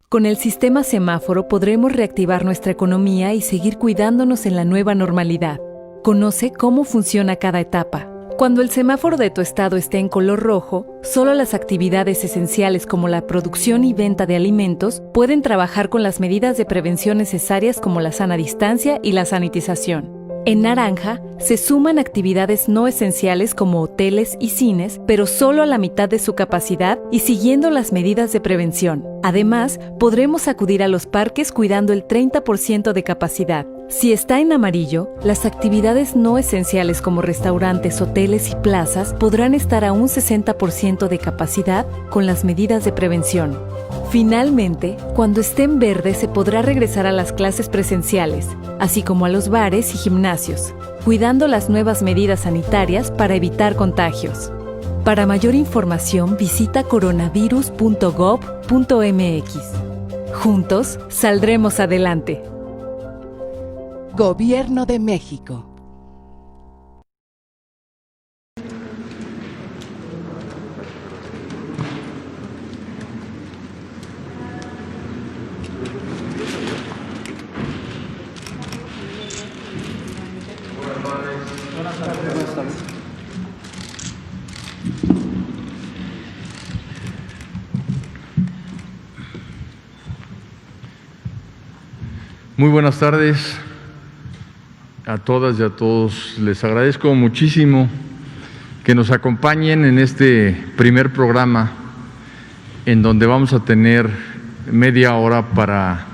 Con el sistema semáforo podremos reactivar nuestra economía y seguir cuidándonos en la nueva normalidad. Conoce cómo funciona cada etapa. Cuando el semáforo de tu estado esté en color rojo, solo las actividades esenciales como la producción y venta de alimentos pueden trabajar con las medidas de prevención necesarias como la sana distancia y la sanitización. En naranja, se suman actividades no esenciales como hoteles y cines, pero solo a la mitad de su capacidad y siguiendo las medidas de prevención. Además, podremos acudir a los parques cuidando el 30% de capacidad. Si está en amarillo, las actividades no esenciales como restaurantes, hoteles y plazas podrán estar a un 60% de capacidad con las medidas de prevención. Finalmente, cuando esté en verde se podrá regresar a las clases presenciales, así como a los bares y gimnasios, cuidando las nuevas medidas sanitarias para evitar contagios. Para mayor información visita coronavirus.gov.mx. Juntos saldremos adelante. Gobierno de México. Muy buenas tardes a todas y a todos. Les agradezco muchísimo que nos acompañen en este primer programa en donde vamos a tener media hora para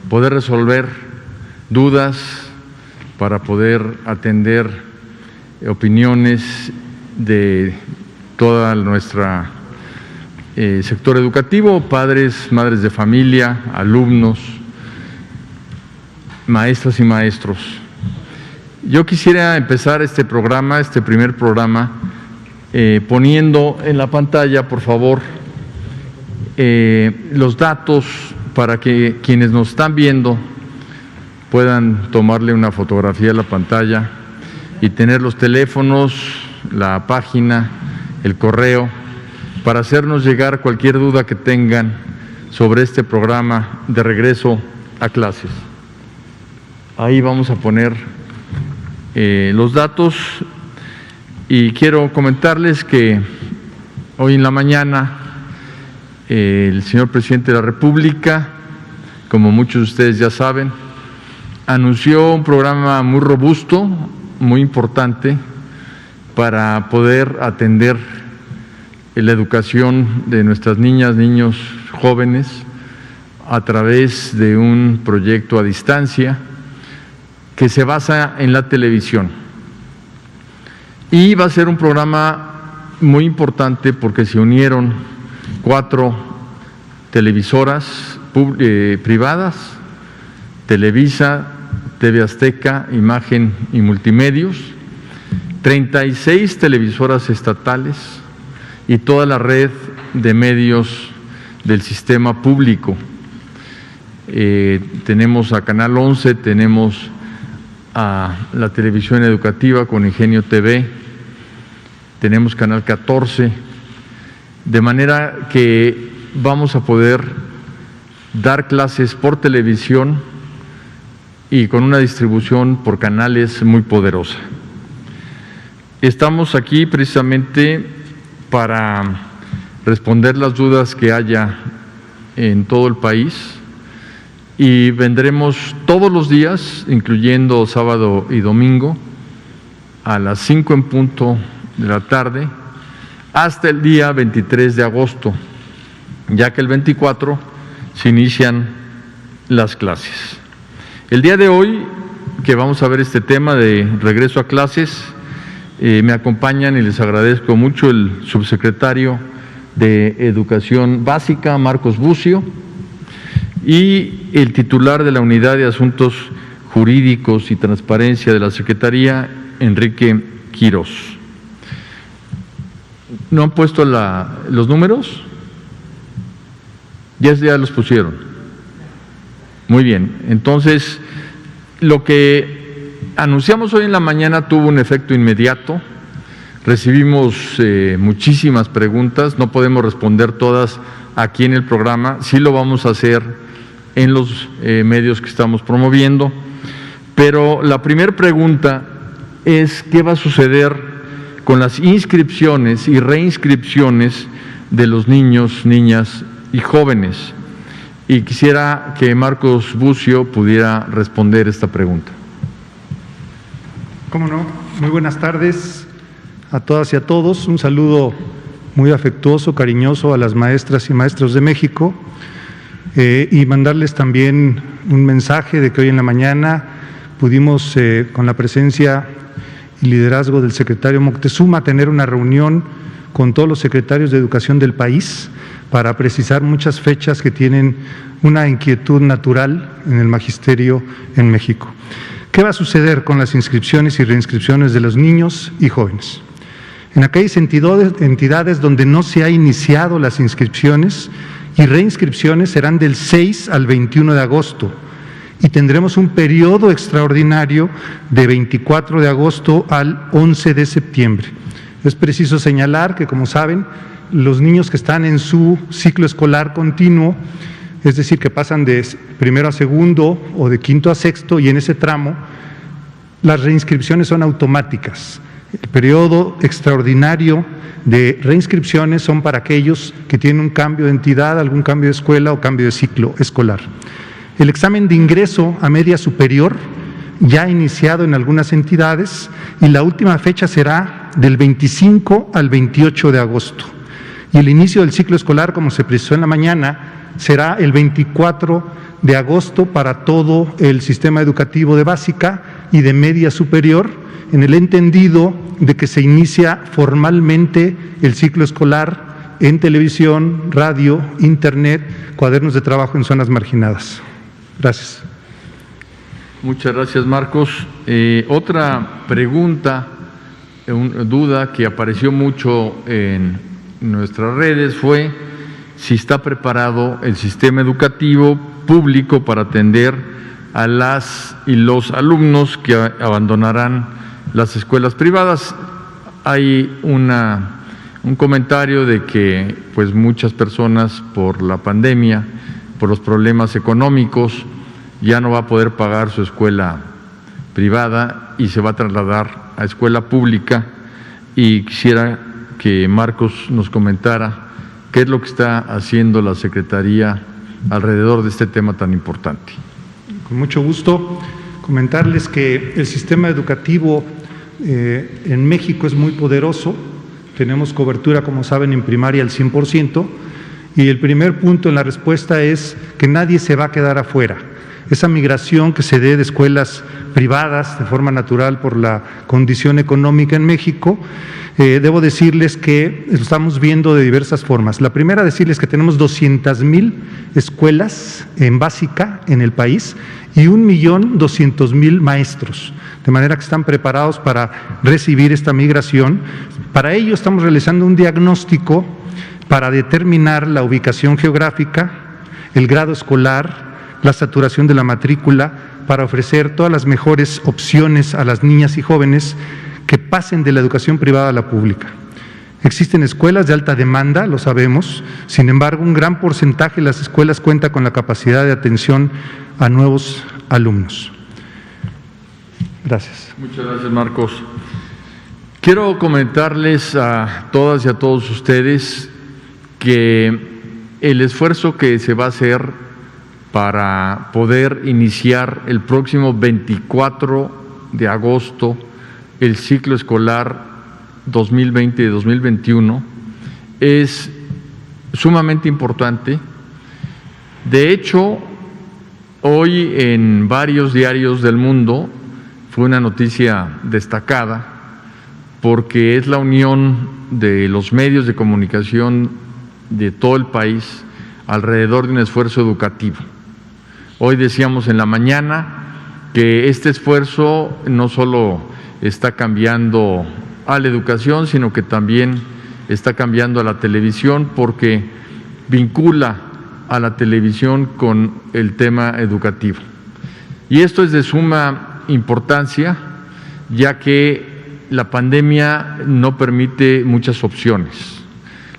poder resolver dudas, para poder atender opiniones de toda nuestra sector educativo, padres, madres de familia, alumnos, maestras y maestros. Yo quisiera empezar este primer programa, poniendo en la pantalla, por favor, los datos para que quienes nos están viendo puedan tomarle una fotografía a la pantalla y tener los teléfonos, la página, el correo, para hacernos llegar cualquier duda que tengan sobre este programa de regreso a clases. Ahí vamos a poner los datos y quiero comentarles que hoy en la mañana el señor presidente de la República, como muchos de ustedes ya saben, anunció un programa muy robusto, muy importante para poder atender la educación de nuestras niñas, niños, jóvenes a través de un proyecto a distancia que se basa en la televisión. Y va a ser un programa muy importante porque se unieron 4 televisoras privadas, Televisa, TV Azteca, Imagen y Multimedios, 36 televisoras estatales y toda la red de medios del sistema público. Tenemos a Canal 11, tenemos a la televisión educativa con Ingenio TV, tenemos Canal 14, de manera que vamos a poder dar clases por televisión y con una distribución por canales muy poderosa. Estamos aquí precisamente para responder las dudas que haya en todo el país y vendremos todos los días, incluyendo sábado y domingo, a las 5 en punto de la tarde, hasta el día 23 de agosto, ya que el 24 se inician las clases. El día de hoy, que vamos a ver este tema de regreso a clases, me acompañan y les agradezco mucho el subsecretario de Educación Básica, Marcos Bucio, y el titular de la Unidad de Asuntos Jurídicos y Transparencia de la Secretaría, Enrique Quirós. ¿No han puesto los números? Ya los pusieron. Muy bien, entonces lo que anunciamos hoy en la mañana tuvo un efecto inmediato. Recibimos muchísimas preguntas, no podemos responder todas aquí en el programa, sí lo vamos a hacer en los medios que estamos promoviendo, pero la primera pregunta es ¿qué va a suceder con las inscripciones y reinscripciones de los niños, niñas y jóvenes? Y quisiera que Marcos Bucio pudiera responder esta pregunta. ¿Cómo no? Muy buenas tardes a todas y a todos. Un saludo muy afectuoso, cariñoso a las maestras y maestros de México y mandarles también un mensaje de que hoy en la mañana pudimos, con la presencia y liderazgo del secretario Moctezuma, tener una reunión con todos los secretarios de educación del país para precisar muchas fechas que tienen una inquietud natural en el magisterio en México. ¿Qué va a suceder con las inscripciones y reinscripciones de los niños y jóvenes? En aquellas entidades donde no se ha iniciado las inscripciones y reinscripciones serán del 6 al 21 de agosto y tendremos un periodo extraordinario de 24 de agosto al 11 de septiembre. Es preciso señalar que, como saben, los niños que están en su ciclo escolar continuo, es decir, que pasan de primero a segundo o de quinto a sexto, y en ese tramo las reinscripciones son automáticas. El periodo extraordinario de reinscripciones son para aquellos que tienen un cambio de entidad, algún cambio de escuela o cambio de ciclo escolar. El examen de ingreso a media superior ya ha iniciado en algunas entidades y la última fecha será del 25 al 28 de agosto. Y el inicio del ciclo escolar, como se precisó en la mañana, será el 24 de agosto para todo el sistema educativo de básica y de media superior, en el entendido de que se inicia formalmente el ciclo escolar en televisión, radio, internet, cuadernos de trabajo en zonas marginadas. Gracias. Muchas gracias, Marcos. Otra pregunta, duda que apareció mucho en nuestras redes fue si está preparado el sistema educativo público para atender a las y los alumnos que abandonarán las escuelas privadas. Hay un comentario de que pues muchas personas por la pandemia, por los problemas económicos, ya no va a poder pagar su escuela privada y se va a trasladar a escuela pública, y quisiera que Marcos nos comentara qué es lo que está haciendo la Secretaría alrededor de este tema tan importante. Con mucho gusto comentarles que el sistema educativo en México es muy poderoso. Tenemos cobertura, como saben, en primaria al 100%, y el primer punto en la respuesta es que nadie se va a quedar afuera. Esa migración que se dé de escuelas privadas de forma natural por la condición económica en México, debo decirles que lo estamos viendo de diversas formas. La primera, decirles que tenemos 200,000 escuelas en básica en el país y 1,200,000 maestros, de manera que están preparados para recibir esta migración. Para ello estamos realizando un diagnóstico para determinar la ubicación geográfica, el grado escolar, la saturación de la matrícula, para ofrecer todas las mejores opciones a las niñas y jóvenes que pasen de la educación privada a la pública. Existen escuelas de alta demanda, lo sabemos, sin embargo, un gran porcentaje de las escuelas cuenta con la capacidad de atención a nuevos alumnos. Gracias. Muchas gracias, Marcos. Quiero comentarles a todas y a todos ustedes que el esfuerzo que se va a hacer para poder iniciar el próximo 24 de agosto el ciclo escolar 2020-2021 es sumamente importante. De hecho, hoy en varios diarios del mundo fue una noticia destacada porque es la unión de los medios de comunicación de todo el país alrededor de un esfuerzo educativo. Hoy decíamos en la mañana que este esfuerzo no solo está cambiando a la educación, sino que también está cambiando a la televisión, porque vincula a la televisión con el tema educativo. Y esto es de suma importancia, ya que la pandemia no permite muchas opciones.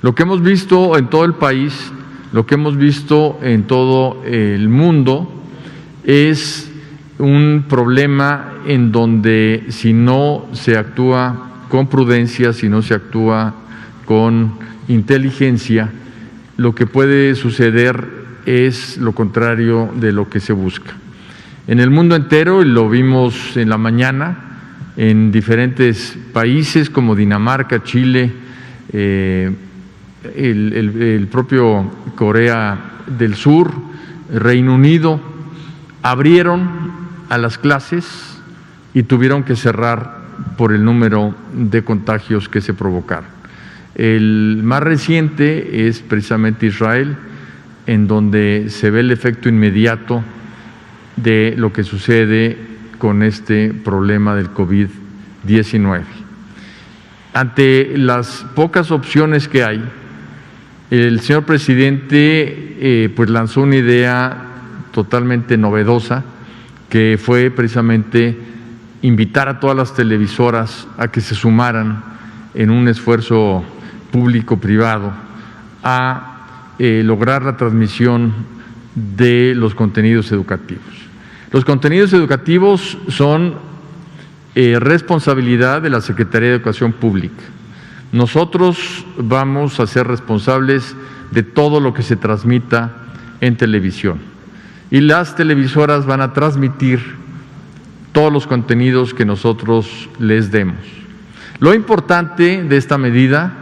Lo que hemos visto en todo el país, lo que hemos visto en todo el mundo es un problema en donde si no se actúa con prudencia, si no se actúa con inteligencia, lo que puede suceder es lo contrario de lo que se busca. En el mundo entero, y lo vimos en la mañana, en diferentes países como Dinamarca, Chile, el propio Corea del Sur, Reino Unido, abrieron a las clases y tuvieron que cerrar por el número de contagios que se provocaron. El más reciente es precisamente Israel, en donde se ve el efecto inmediato de lo que sucede con este problema del COVID-19. Ante las pocas opciones que hay, el señor presidente pues lanzó una idea totalmente novedosa, que fue precisamente invitar a todas las televisoras a que se sumaran en un esfuerzo público-privado a lograr la transmisión de los contenidos educativos. Los contenidos educativos son responsabilidad de la Secretaría de Educación Pública. Nosotros vamos a ser responsables de todo lo que se transmita en televisión y las televisoras van a transmitir todos los contenidos que nosotros les demos. Lo importante de esta medida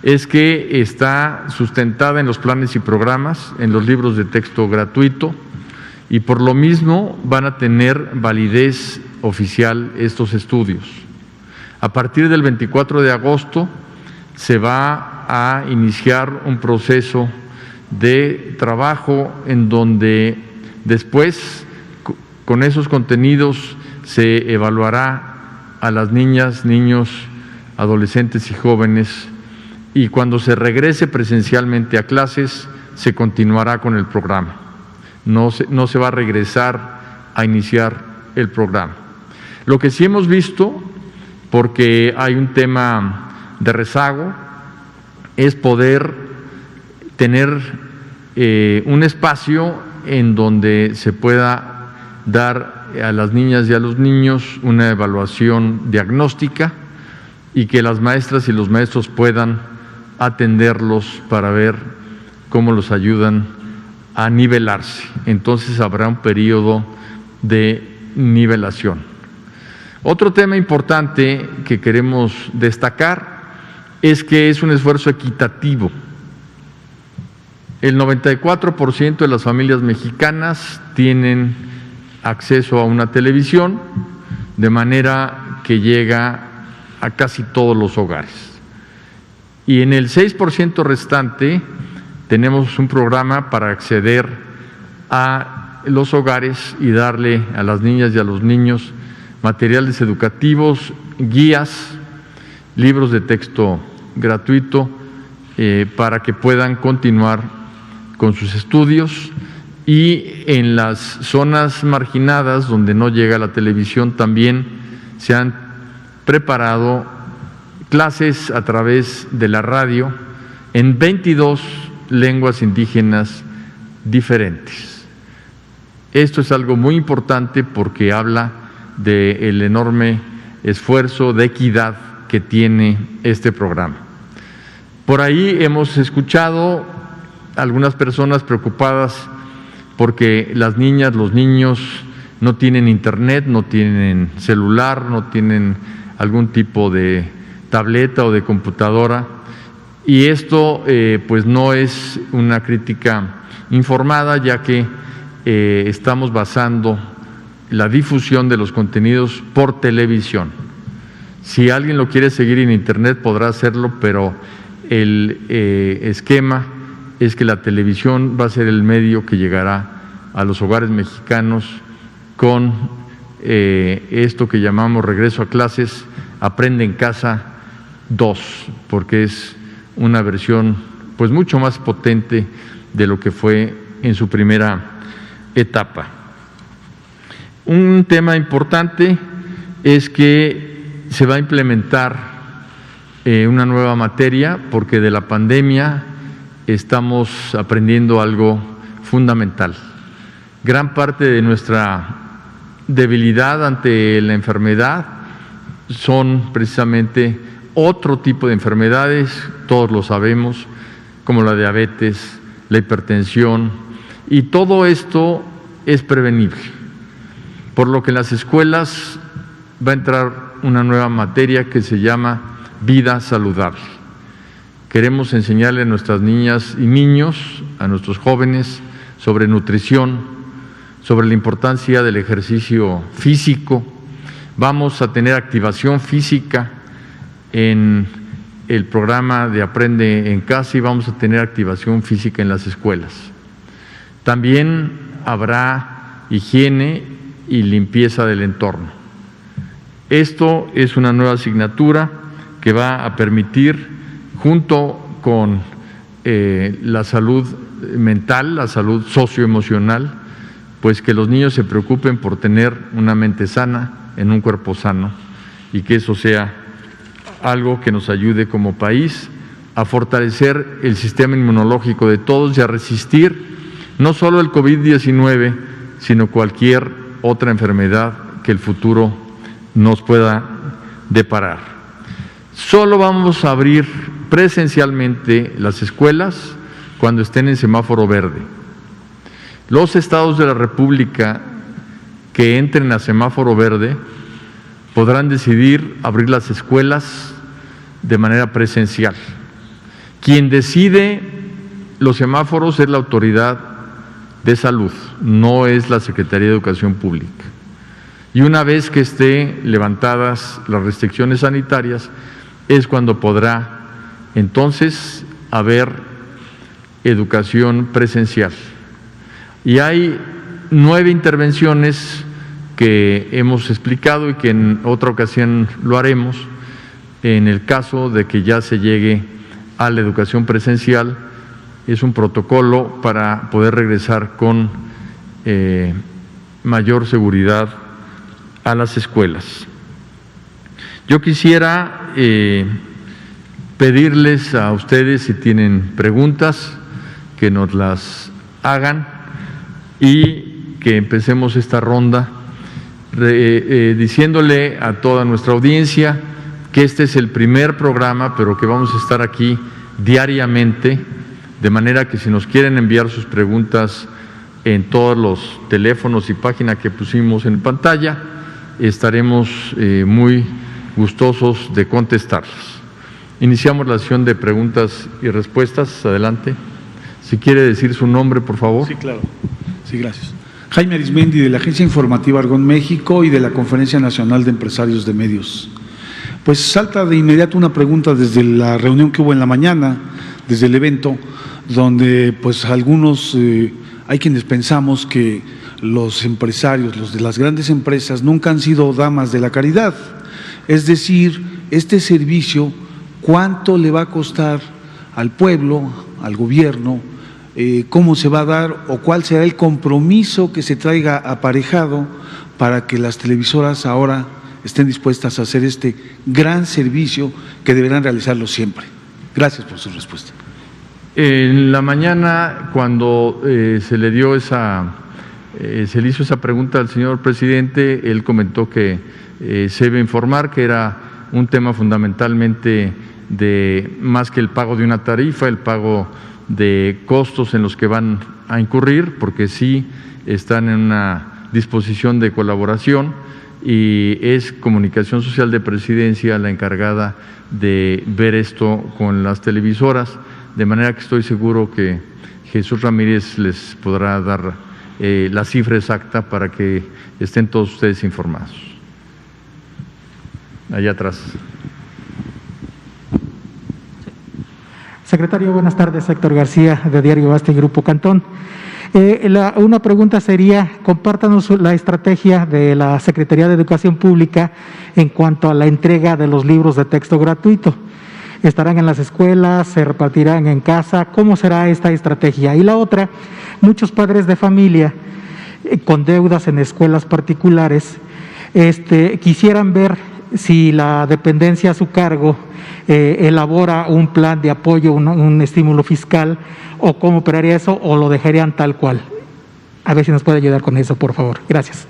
es que está sustentada en los planes y programas, en los libros de texto gratuito, y por lo mismo van a tener validez oficial estos estudios. A partir del 24 de agosto se va a iniciar un proceso de trabajo en donde después con esos contenidos se evaluará a las niñas, niños, adolescentes y jóvenes, y cuando se regrese presencialmente a clases se continuará con el programa. No se va a regresar a iniciar el programa. Lo que sí hemos visto, porque hay un tema de rezago, es poder tener un espacio en donde se pueda dar a las niñas y a los niños una evaluación diagnóstica y que las maestras y los maestros puedan atenderlos para ver cómo los ayudan a nivelarse. Entonces habrá un periodo de nivelación. Otro tema importante que queremos destacar es que es un esfuerzo equitativo. El 94% de las familias mexicanas tienen acceso a una televisión, de manera que llega a casi todos los hogares. Y en el 6% restante tenemos un programa para acceder a los hogares y darle a las niñas y a los niños materiales educativos, guías, libros de texto gratuito para que puedan continuar con sus estudios, y en las zonas marginadas donde no llega la televisión también se han preparado clases a través de la radio en 22 lenguas indígenas diferentes. Esto es algo muy importante porque habla del enorme esfuerzo de equidad que tiene este programa. Por ahí hemos escuchado algunas personas preocupadas porque las niñas, los niños no tienen internet, no tienen celular, no tienen algún tipo de tableta o de computadora, y esto pues no es una crítica informada, ya que estamos basando la difusión de los contenidos por televisión. Si alguien lo quiere seguir en internet podrá hacerlo, pero el esquema es que la televisión va a ser el medio que llegará a los hogares mexicanos con esto que llamamos regreso a clases, Aprende en Casa 2, porque es una versión pues mucho más potente de lo que fue en su primera etapa. Un tema importante es que se va a implementar una nueva materia, porque de la pandemia estamos aprendiendo algo fundamental. Gran parte de nuestra debilidad ante la enfermedad son precisamente otro tipo de enfermedades, todos lo sabemos, como la diabetes, la hipertensión, y todo esto es prevenible. Por lo que en las escuelas va a entrar una nueva materia que se llama vida saludable. Queremos enseñarle a nuestras niñas y niños, a nuestros jóvenes, sobre nutrición, sobre la importancia del ejercicio físico. Vamos a tener activación física en el programa de Aprende en Casa y vamos a tener activación física en las escuelas. También habrá higiene y limpieza del entorno. Esto es una nueva asignatura que va a permitir, junto con la salud mental, la salud socioemocional, pues que los niños se preocupen por tener una mente sana en un cuerpo sano, y que eso sea algo que nos ayude como país a fortalecer el sistema inmunológico de todos y a resistir no solo el COVID-19, sino cualquier otra enfermedad que el futuro nos pueda deparar. Solo vamos a abrir presencialmente las escuelas cuando estén en semáforo verde. Los estados de la República que entren a semáforo verde podrán decidir abrir las escuelas de manera presencial. Quien decide los semáforos es la autoridad de salud, no es la Secretaría de Educación Pública. Y una vez que estén levantadas las restricciones sanitarias, es cuando podrá entonces haber educación presencial. Y hay 9 intervenciones que hemos explicado y que en otra ocasión lo haremos en el caso de que ya se llegue a la educación presencial. Es un protocolo para poder regresar con mayor seguridad a las escuelas. Yo quisiera pedirles a ustedes, si tienen preguntas, que nos las hagan y que empecemos esta ronda diciéndole a toda nuestra audiencia que este es el primer programa, pero que vamos a estar aquí diariamente, de manera que si nos quieren enviar sus preguntas en todos los teléfonos y páginas que pusimos en pantalla, estaremos muy gustosos de contestarlas. Iniciamos la sesión de preguntas y respuestas. Adelante. Si quiere decir su nombre, por favor. Sí, claro. Sí, gracias. Jaime Arismendi, de la Agencia Informativa Argón México y de la Conferencia Nacional de Empresarios de Medios. Pues salta de inmediato una pregunta desde la reunión que hubo en la mañana, desde el evento, donde pues algunos, hay quienes pensamos que los empresarios, los de las grandes empresas, nunca han sido damas de la caridad. Es decir, este servicio, ¿cuánto le va a costar al pueblo, al gobierno? ¿Cómo se va a dar o cuál será el compromiso que se traiga aparejado para que las televisoras ahora estén dispuestas a hacer este gran servicio que deberán realizarlo siempre? Gracias por su respuesta. En la mañana, cuando se le dio se le hizo esa pregunta al señor presidente, él comentó que se debe informar que era un tema fundamentalmente de más que el pago de una tarifa, el pago de costos en los que van a incurrir, porque sí están en una disposición de colaboración, y es Comunicación Social de Presidencia la encargada de ver esto con las televisoras, de manera que estoy seguro que Jesús Ramírez les podrá dar la cifra exacta para que estén todos ustedes informados. Allá atrás. Secretario, buenas tardes. Héctor García, de Diario Basta y Grupo Cantón. Una pregunta sería, compártanos la estrategia de la Secretaría de Educación Pública en cuanto a la entrega de los libros de texto gratuito. ¿Estarán en las escuelas? ¿Se repartirán en casa? ¿Cómo será esta estrategia? Y la otra, muchos padres de familia con deudas en escuelas particulares quisieran ver si la dependencia a su cargo elabora un plan de apoyo, un estímulo fiscal, o cómo operaría eso, o lo dejarían tal cual. A ver si nos puede ayudar con eso, por favor. Gracias.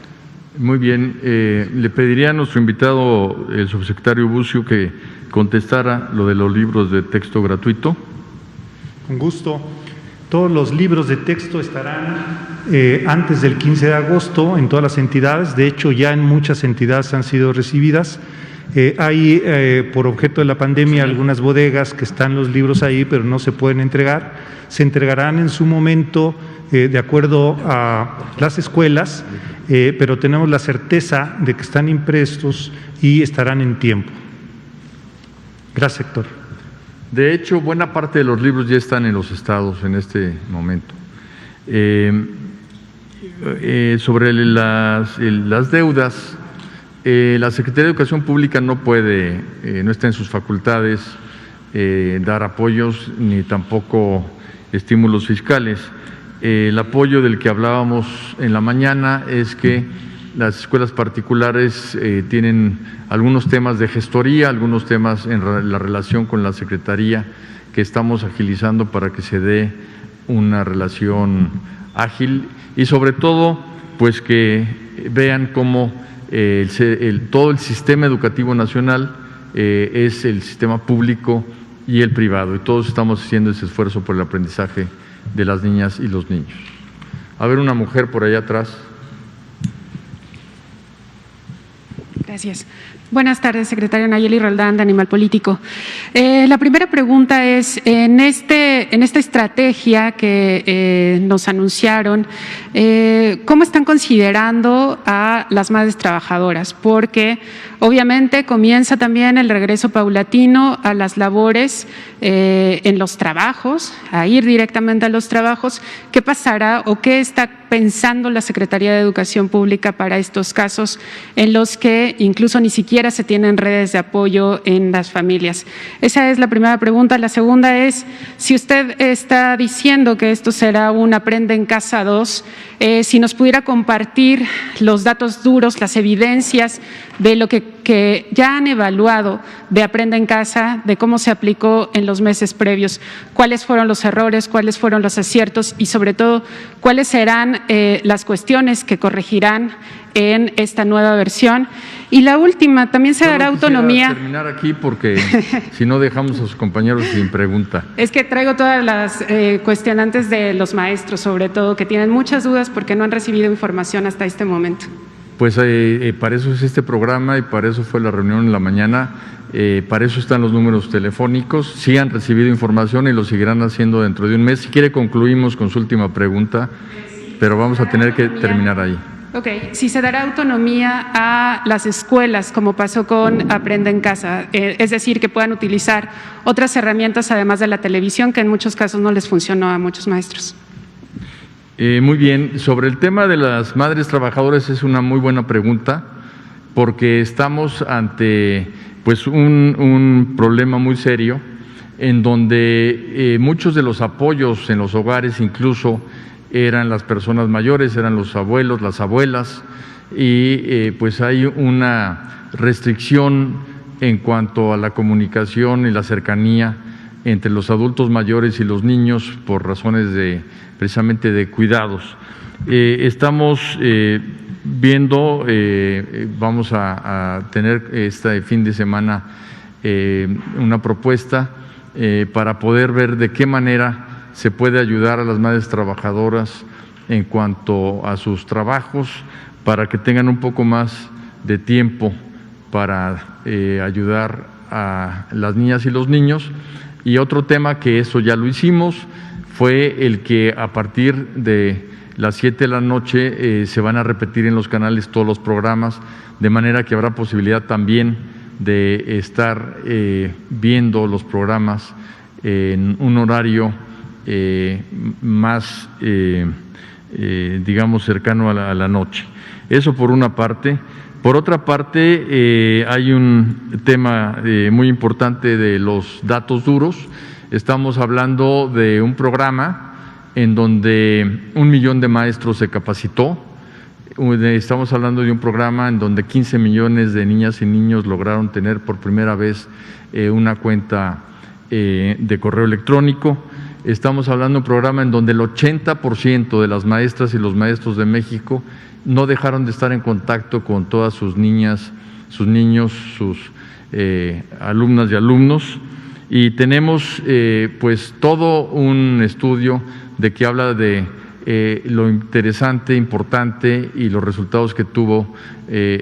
Muy bien. Le pediría a nuestro invitado, el subsecretario Bucio, que contestara lo de los libros de texto gratuito. Con gusto. Todos los libros de texto estarán antes del 15 de agosto en todas las entidades. De hecho, ya en muchas entidades han sido recibidas. Hay, por objeto de la pandemia, algunas bodegas que están los libros ahí, pero no se pueden entregar. Se entregarán en su momento de acuerdo a las escuelas, pero tenemos la certeza de que están impresos y estarán en tiempo. Gracias, Héctor. De hecho, buena parte de los libros ya están en los estados en este momento. Sobre las deudas, la Secretaría de Educación Pública no puede, no está en sus facultades dar apoyos ni tampoco estímulos fiscales. El apoyo del que hablábamos en la mañana es que las escuelas particulares tienen algunos temas de gestoría, algunos temas en la relación con la Secretaría que estamos agilizando para que se dé una relación ágil y sobre todo pues que vean cómo todo el sistema educativo nacional es el sistema público y el privado y todos estamos haciendo ese esfuerzo por el aprendizaje de las niñas y los niños. A ver, una mujer por allá atrás. Gracias. Buenas tardes, secretario Nayeli Roldán, de Animal Político. La primera pregunta es, en esta estrategia que nos anunciaron, ¿cómo están considerando a las madres trabajadoras? Porque obviamente comienza también el regreso paulatino a las labores en los trabajos, a ir directamente a los trabajos. ¿Qué pasará o qué está pensando la Secretaría de Educación Pública para estos casos en los que incluso ni siquiera se tienen redes de apoyo en las familias? Esa es la primera pregunta. La segunda es, si usted está diciendo que esto será un Aprende en Casa 2, si nos pudiera compartir los datos duros, las evidencias de lo que ya han evaluado de Aprende en Casa, de cómo se aplicó en los meses previos, cuáles fueron los errores, cuáles fueron los aciertos y sobre todo cuáles serán las cuestiones que corregirán en esta nueva versión. Y la última, también se dará autonomía. Terminar aquí porque si no dejamos a sus compañeros sin pregunta. Es que traigo todas las cuestionantes de los maestros, sobre todo, que tienen muchas dudas porque no han recibido información hasta este momento. Pues para eso es este programa y para eso fue la reunión en la mañana. Para eso están los números telefónicos. Sí han recibido información y lo seguirán haciendo dentro de un mes. Si quiere concluimos con su última pregunta, pero vamos a tener que terminar ahí. Ok, si se dará autonomía a las escuelas, como pasó con Aprende en Casa, es decir, que puedan utilizar otras herramientas además de la televisión, que en muchos casos no les funcionó a muchos maestros. Muy bien, sobre el tema de las madres trabajadoras es una muy buena pregunta, porque estamos ante pues un problema muy serio, en donde muchos de los apoyos en los hogares incluso eran las personas mayores, eran los abuelos, las abuelas, y pues hay una restricción en cuanto a la comunicación y la cercanía entre los adultos mayores y los niños por razones precisamente de cuidados. Estamos viendo, vamos a tener este fin de semana una propuesta para poder ver de qué manera se puede ayudar a las madres trabajadoras en cuanto a sus trabajos para que tengan un poco más de tiempo para ayudar a las niñas y los niños. Y otro tema que eso ya lo hicimos fue el que a partir de las 7 de la noche se van a repetir en los canales todos los programas, de manera que habrá posibilidad también de estar viendo los programas en un horario más, digamos, cercano a la noche. Eso por una parte. Por otra parte, hay un tema muy importante de los datos duros. Estamos hablando de un programa en donde 1 millón de maestros se capacitó. Estamos hablando de un programa en donde 15 millones de niñas y niños lograron tener por primera vez una cuenta de correo electrónico. Estamos hablando de un programa en donde el 80% de las maestras y los maestros de México no dejaron de estar en contacto con todas sus niñas, sus niños, sus alumnas y alumnos. Y tenemos pues todo un estudio de que habla de lo interesante, importante y los resultados que tuvo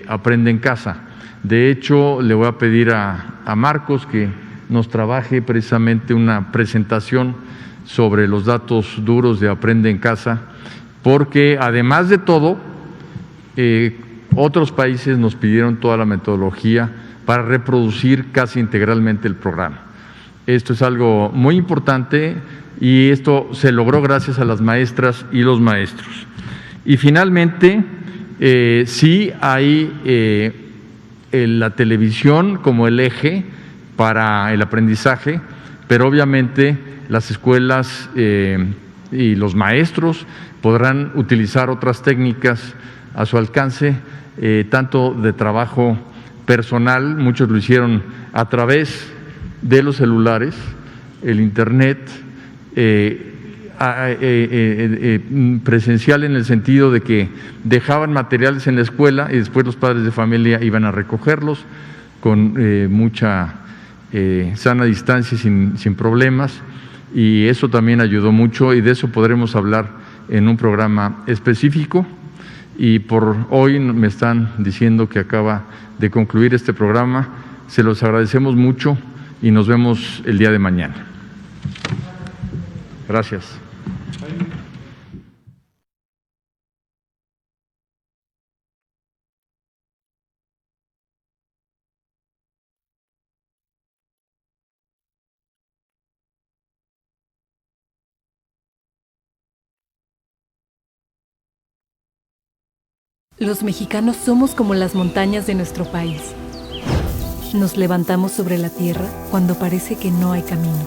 Aprende en Casa. De hecho, le voy a pedir a Marcos que nos trabaje precisamente una presentación sobre los datos duros de Aprende en Casa, porque además de todo, otros países nos pidieron toda la metodología para reproducir casi integralmente el programa. Esto es algo muy importante y esto se logró gracias a las maestras y los maestros. Y finalmente, sí hay la televisión como el eje para el aprendizaje, pero obviamente las escuelas y los maestros podrán utilizar otras técnicas a su alcance, tanto de trabajo personal, muchos lo hicieron a través de los celulares, el internet, presencial en el sentido de que dejaban materiales en la escuela y después los padres de familia iban a recogerlos con mucha sana distancia y sin problemas, y eso también ayudó mucho y de eso podremos hablar en un programa específico. Y por hoy me están diciendo que acaba de concluir este programa. Se los agradecemos mucho y nos vemos el día de mañana. Gracias. Los mexicanos somos como las montañas de nuestro país. Nos levantamos sobre la tierra cuando parece que no hay camino.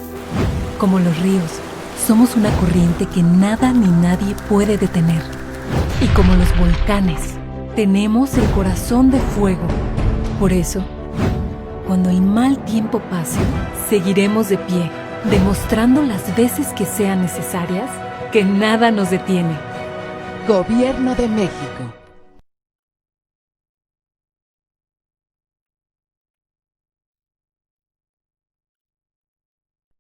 Como los ríos, somos una corriente que nada ni nadie puede detener. Y como los volcanes, tenemos el corazón de fuego. Por eso, cuando el mal tiempo pase, seguiremos de pie, demostrando las veces que sean necesarias que nada nos detiene. Gobierno de México.